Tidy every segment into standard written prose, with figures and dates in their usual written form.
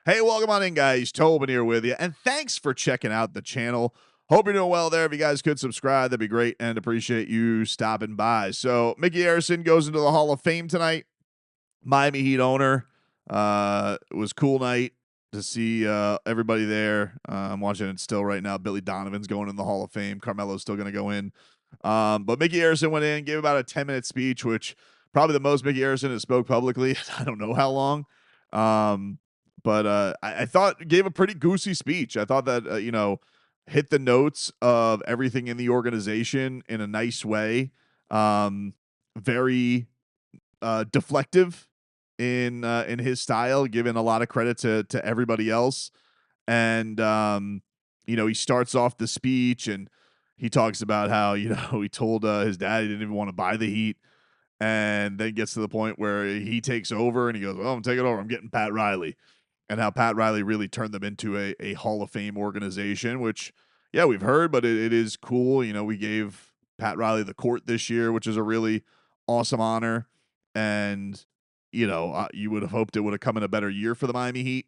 Hey, welcome on in, guys. Tobin here with you, and thanks for checking out the channel. Hope you're doing well there. If you guys could subscribe, that'd be great, and appreciate you stopping by. So, Micky Arison goes into the Hall of Fame tonight. Miami Heat owner. It was a cool night to see everybody there. I'm watching it still right now. Billy Donovan's going in the Hall of Fame. Carmelo's still going to go in. But Micky Arison went in, gave about a 10-minute speech, which probably the most Micky Arison has spoke publicly. I don't know how long. But I thought gave a pretty goosey speech. I thought that, hit the notes of everything in the organization in a nice way. Very deflective in his style, giving a lot of credit to everybody else. And he starts off the speech and he talks about how he told his dad he didn't even want to buy the Heat, and then gets to the point where he takes over and he goes, "Oh, I'm taking over. I'm getting Pat Riley," and how Pat Riley really turned them into a Hall of Fame organization. Which, yeah, we've heard, but it is cool. We gave Pat Riley the court this year, which is a really awesome honor. And you would have hoped it would have come in a better year for the Miami Heat,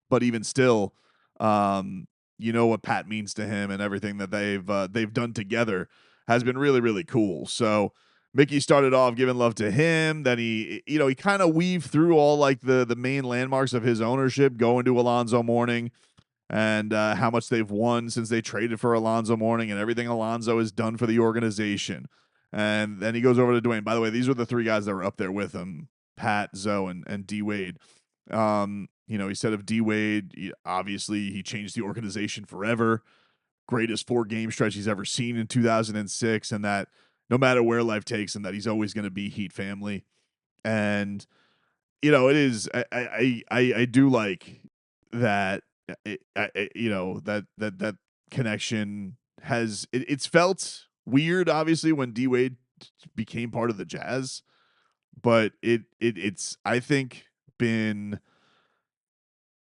but even still, what Pat means to him and everything that they've done together has been really, really cool. So Mickey started off giving love to him. Then he kind of weaved through all like the main landmarks of his ownership, going to Alonzo Mourning and how much they've won since they traded for Alonzo Mourning and everything Alonzo has done for the organization. And then he goes over to Dwayne. By the way, these were the three guys that were up there with him: Pat, Zoe, and D Wade. He said of D Wade, obviously he changed the organization forever. Greatest 4-game stretch he's ever seen in 2006, and that no matter where life takes him, that he's always going to be Heat family. And it is. I do like that. That connection has. It's felt weird, obviously, when D Wade became part of the Jazz, but it's I think been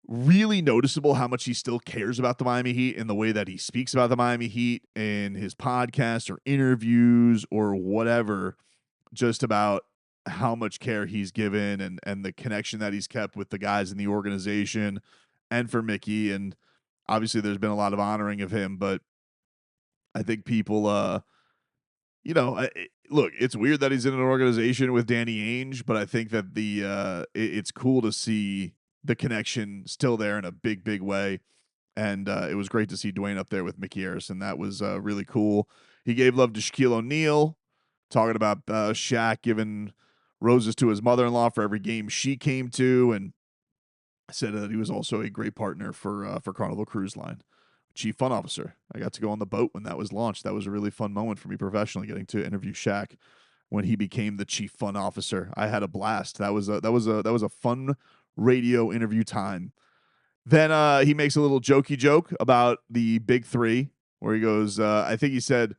really noticeable how much he still cares about the Miami Heat in the way that he speaks about the Miami Heat in his podcast or interviews or whatever, just about how much care he's given and the connection that he's kept with the guys in the organization and for Mickey. And obviously there's been a lot of honoring of him, but I think people, look, it's weird that he's in an organization with Danny Ainge, but I think that it's cool to see the connection still there in a big, big way. And it was great to see Dwayne up there with Micky Arison. That was really cool. He gave love to Shaquille O'Neal, talking about Shaq giving roses to his mother-in-law for every game she came to, and said that he was also a great partner for Carnival Cruise Line. Chief Fun Officer. I got to go on the boat when that was launched. That was a really fun moment for me professionally, getting to interview Shaq when he became the Chief Fun Officer. I had a blast. That was a fun radio interview time. Then he makes a little jokey joke about the big three, where he goes, I think he said,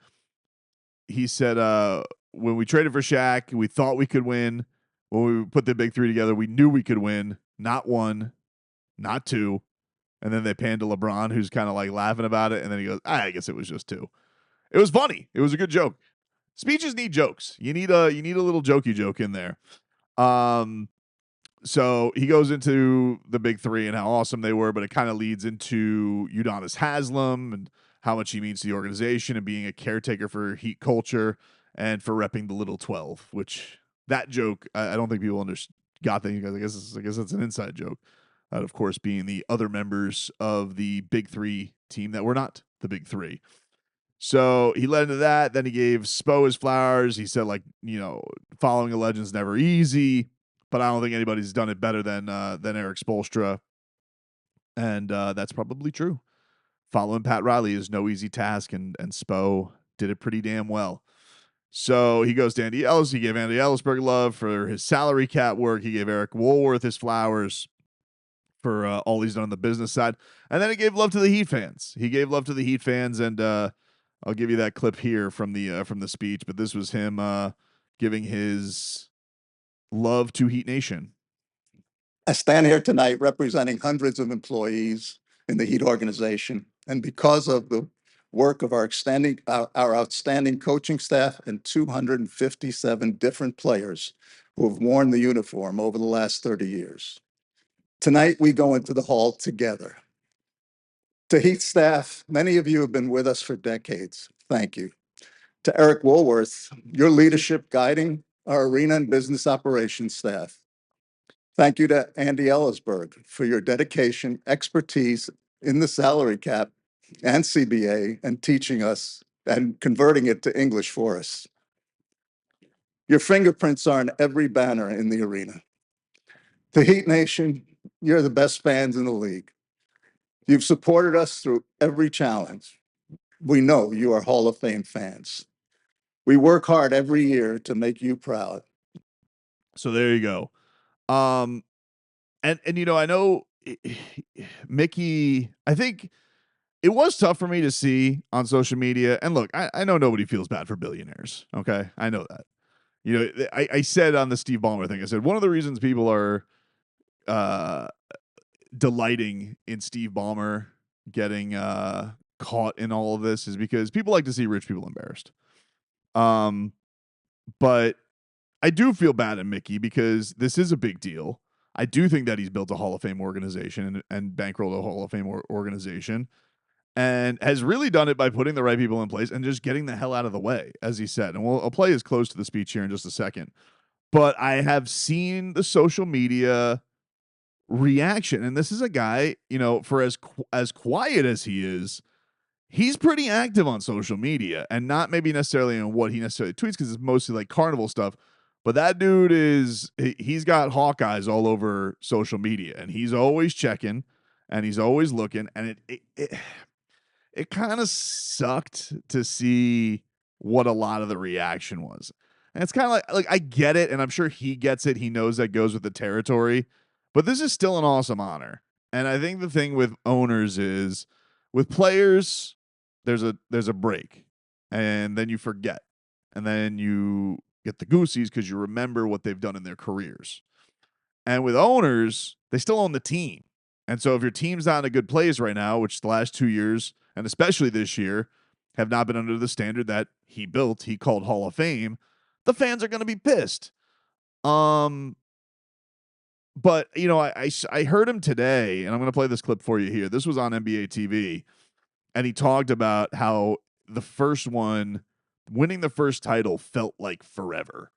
when we traded for Shaq, we thought we could win. When we put the big three together, we knew we could win. Not one, not two. And then they pan to LeBron, who's kind of like laughing about it. And then he goes, I guess it was just two. It was funny. It was a good joke. Speeches need jokes. You need a little jokey joke in there. So he goes into the big three and how awesome they were, but it kind of leads into Udonis Haslem and how much he means to the organization and being a caretaker for Heat culture and for repping the Little 12, which that joke, I don't think people got that, because I guess it's an inside joke. Of course, being the other members of the big three team that were not the big three. So he led into that. Then he gave Spo his flowers. He said, following a legend's never easy, but I don't think anybody's done it better than Eric Spoelstra. And that's probably true. Following Pat Riley is no easy task, and Spo did it pretty damn well. So he goes to Andy Ellis. He gave Andy Ellisberg love for his salary cap work. He gave Eric Woolworth his flowers for all he's done on the business side. And then he gave love to the Heat fans. And I'll give you that clip here from the speech, but this was him giving his love to Heat Nation. I stand here tonight representing hundreds of employees in the Heat organization, and because of the work of our outstanding coaching staff and 257 different players who have worn the uniform over the last 30 years. Tonight, we go into the hall together. To Heath staff, many of you have been with us for decades. Thank you. To Eric Woolworth, your leadership guiding our arena and business operations staff. Thank you to Andy Ellisberg for your dedication, expertise in the salary cap and CBA and teaching us and converting it to English for us. Your fingerprints are on every banner in the arena. To Heat Nation, you're the best fans in the league. You've supported us through every challenge. We know you are Hall of Fame fans. We work hard every year to make you proud. So there you go. Um, and I know Mickey. I think it was tough for me to see on social media. And look, I know nobody feels bad for billionaires. Okay, I know that. I said on the Steve Ballmer thing, I said one of the reasons people are uh, delighting in Steve Ballmer getting caught in all of this is because people like to see rich people embarrassed. But I do feel bad at Mickey because this is a big deal. I do think that he's built a Hall of Fame organization and bankrolled a Hall of Fame organization and has really done it by putting the right people in place and just getting the hell out of the way, as he said. And I'll play his close to the speech here in just a second. But I have seen the social media reaction, and this is a guy, for as quiet as he is, he's pretty active on social media, and not maybe necessarily in what he necessarily tweets because it's mostly like carnival stuff. But that dude he's got Hawkeyes all over social media, and he's always checking, and he's always looking, and it kind of sucked to see what a lot of the reaction was. And it's kind of like I get it, and I'm sure he gets it. He knows that goes with the territory, but this is still an awesome honor. And I think the thing with owners is with players, there's a break, and then you forget, and then you get the goosies because you remember what they've done in their careers. And with owners, they still own the team. And so if your team's not in a good place right now, which the last 2 years, and especially this year, have not been under the standard that he built, he called Hall of Fame, the fans are going to be pissed. But I heard him today, and I'm going to play this clip for you here. This was on NBA TV, and he talked about how the first one, winning the first title, felt like forever.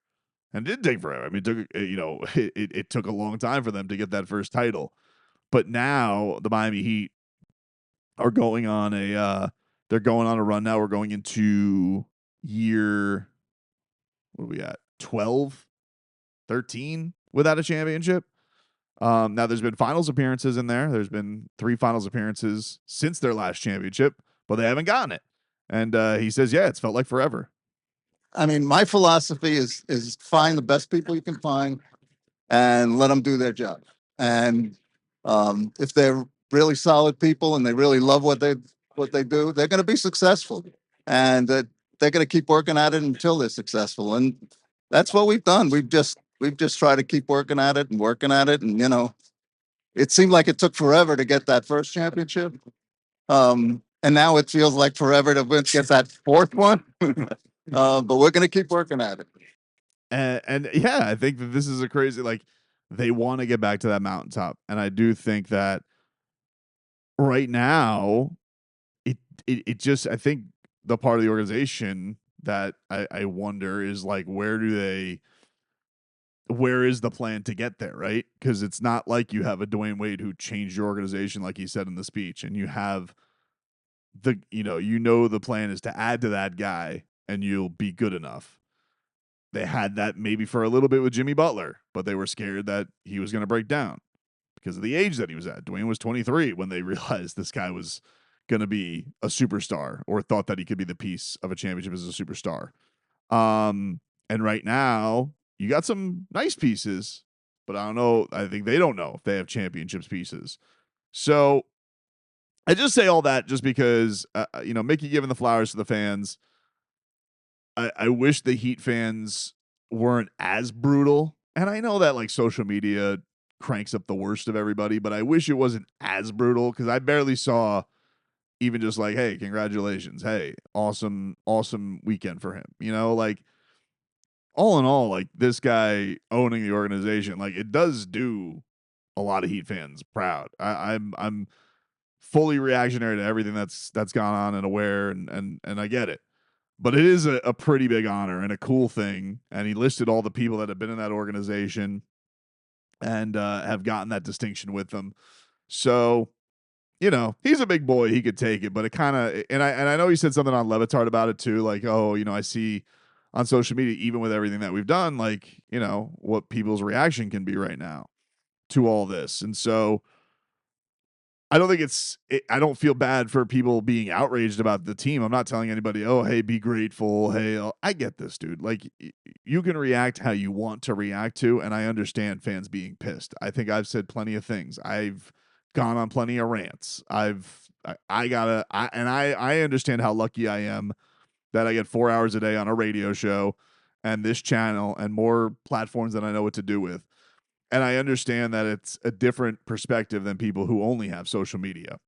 And it didn't take forever. I mean, it took a long time for them to get that first title. But now the Miami Heat are going on they're going on a run now. We're going into year, what are we at? 12, 13 without a championship. Now there's been finals appearances in there. There's been 3 finals appearances since their last championship, but they haven't gotten it. And he says, yeah, it's felt like forever. I mean, my philosophy is find the best people you can find and let them do their job. And if they're really solid people and they really love what they do, they're going to be successful, and they're going to keep working at it until they're successful. And that's what we've done. We've just tried to keep working at it and working at it, and it seemed like it took forever to get that first championship. And now it feels like forever to get that fourth one. But we're going to keep working at it. And yeah, I think that this is a crazy, like, they want to get back to that mountaintop. And I do think that right now, it just, I think the part of the organization that I wonder is like, where is the plan to get there, right? Because it's not like you have a Dwayne Wade who changed your organization, like he said in the speech, and you have the plan is to add to that guy and you'll be good enough. They had that maybe for a little bit with Jimmy Butler, but they were scared that he was going to break down because of the age that he was at. Dwayne was 23 when they realized this guy was going to be a superstar, or thought that he could be the piece of a championship as a superstar. And right now, you got some nice pieces, but I don't know. I think they don't know if they have championships pieces. So I just say all that just because, Mickey giving the flowers to the fans. I wish the Heat fans weren't as brutal. And I know that like social media cranks up the worst of everybody, but I wish it wasn't as brutal because I barely saw even just like, hey, congratulations. Hey, awesome, awesome weekend for him. Like, all in all, like, this guy owning the organization, like, it does do a lot of Heat fans proud. I'm fully reactionary to everything that's gone on and aware, and I get it. But it is a pretty big honor and a cool thing. And he listed all the people that have been in that organization and have gotten that distinction with them. So, he's a big boy. He could take it, but it kind of, and I know he said something on Levitard about it too. Like, oh, I see on social media, even with everything that we've done, like, what people's reaction can be right now to all this. And so I don't think I don't feel bad for people being outraged about the team. I'm not telling anybody, oh, hey, be grateful. Hey, I get this, dude. Like, you can react how you want to react to, and I understand fans being pissed. I think I've said plenty of things. I've gone on plenty of rants. I understand how lucky I am that I get 4 hours a day on a radio show and this channel and more platforms than I know what to do with. And I understand that it's a different perspective than people who only have social media.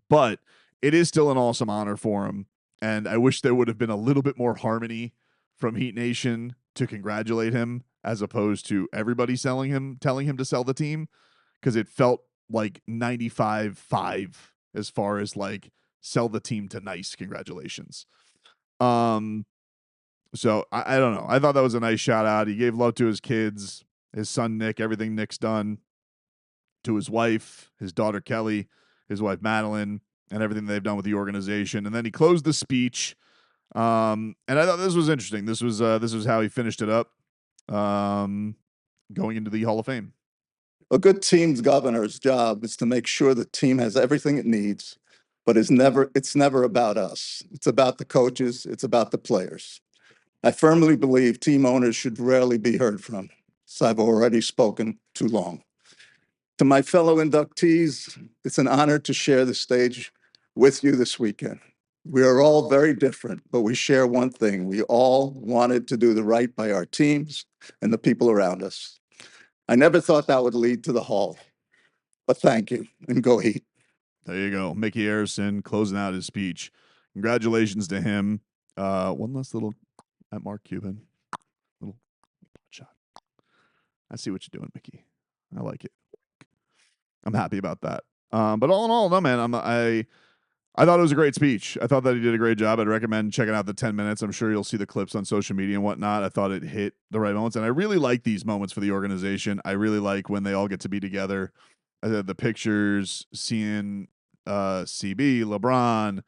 But it is still an awesome honor for him. And I wish there would have been a little bit more harmony from Heat Nation to congratulate him as opposed to everybody telling him to sell the team, because it felt like 95-5 as far as like sell the team to nice congratulations. So I don't know. I thought that was a nice shout out. He gave love to his kids, his son Nick, everything Nick's done, to his wife, his daughter Kelly, his wife Madeline, and everything they've done with the organization. And then he closed the speech. And I thought this was interesting. This was how he finished it up. Going into the Hall of Fame. A good team's governor's job is to make sure the team has everything it needs, but it's never about us. It's about the coaches. It's about the players. I firmly believe team owners should rarely be heard from, so I've already spoken too long. To my fellow inductees, it's an honor to share the stage with you this weekend. We are all very different, but we share one thing. We all wanted to do the right by our teams and the people around us. I never thought that would lead to the Hall, but thank you, and go Heat. There you go. Micky Arison closing out his speech. Congratulations to him. One last little at Mark Cuban. Little shot. I see what you're doing, Mickey. I like it. I'm happy about that. But all in all, no, man, I thought it was a great speech. I thought that he did a great job. I'd recommend checking out the 10 minutes. I'm sure you'll see the clips on social media and whatnot. I thought it hit the right moments. And I really like these moments for the organization. I really like when they all get to be together. The pictures, seeing CB, LeBron,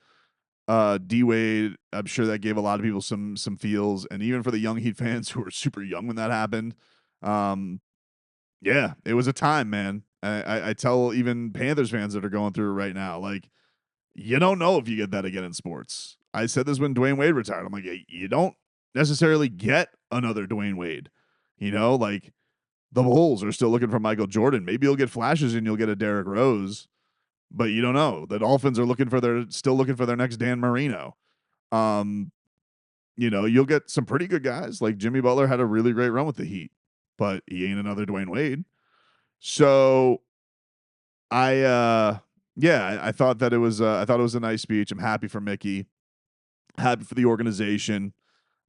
D Wade. I'm sure that gave a lot of people some feels. And even for the young Heat fans who were super young when that happened, yeah, it was a time, man. I tell even Panthers fans that are going through it right now, like, you don't know if you get that again in sports. I said this when Dwayne Wade retired. I'm like, you don't necessarily get another Dwayne Wade. Like, the Bulls are still looking for Michael Jordan. Maybe you'll get flashes and you'll get a Derrick Rose, but you don't know. The Dolphins are still looking for their next Dan Marino. You'll get some pretty good guys. Like Jimmy Butler had a really great run with the Heat, but he ain't another Dwayne Wade. So I thought that it was a nice speech. I'm happy for Mickey, happy for the organization,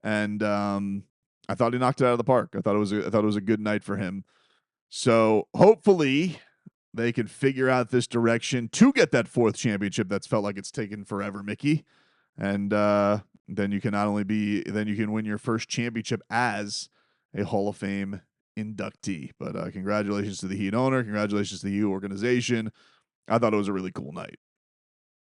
and I thought he knocked it out of the park. I thought it was a good night for him. So hopefully they can figure out this direction to get that fourth championship that's felt like it's taken forever, Mickey. And then you can win your first championship as a Hall of Fame inductee. But congratulations to the Heat owner. Congratulations to the Heat organization. I thought it was a really cool night.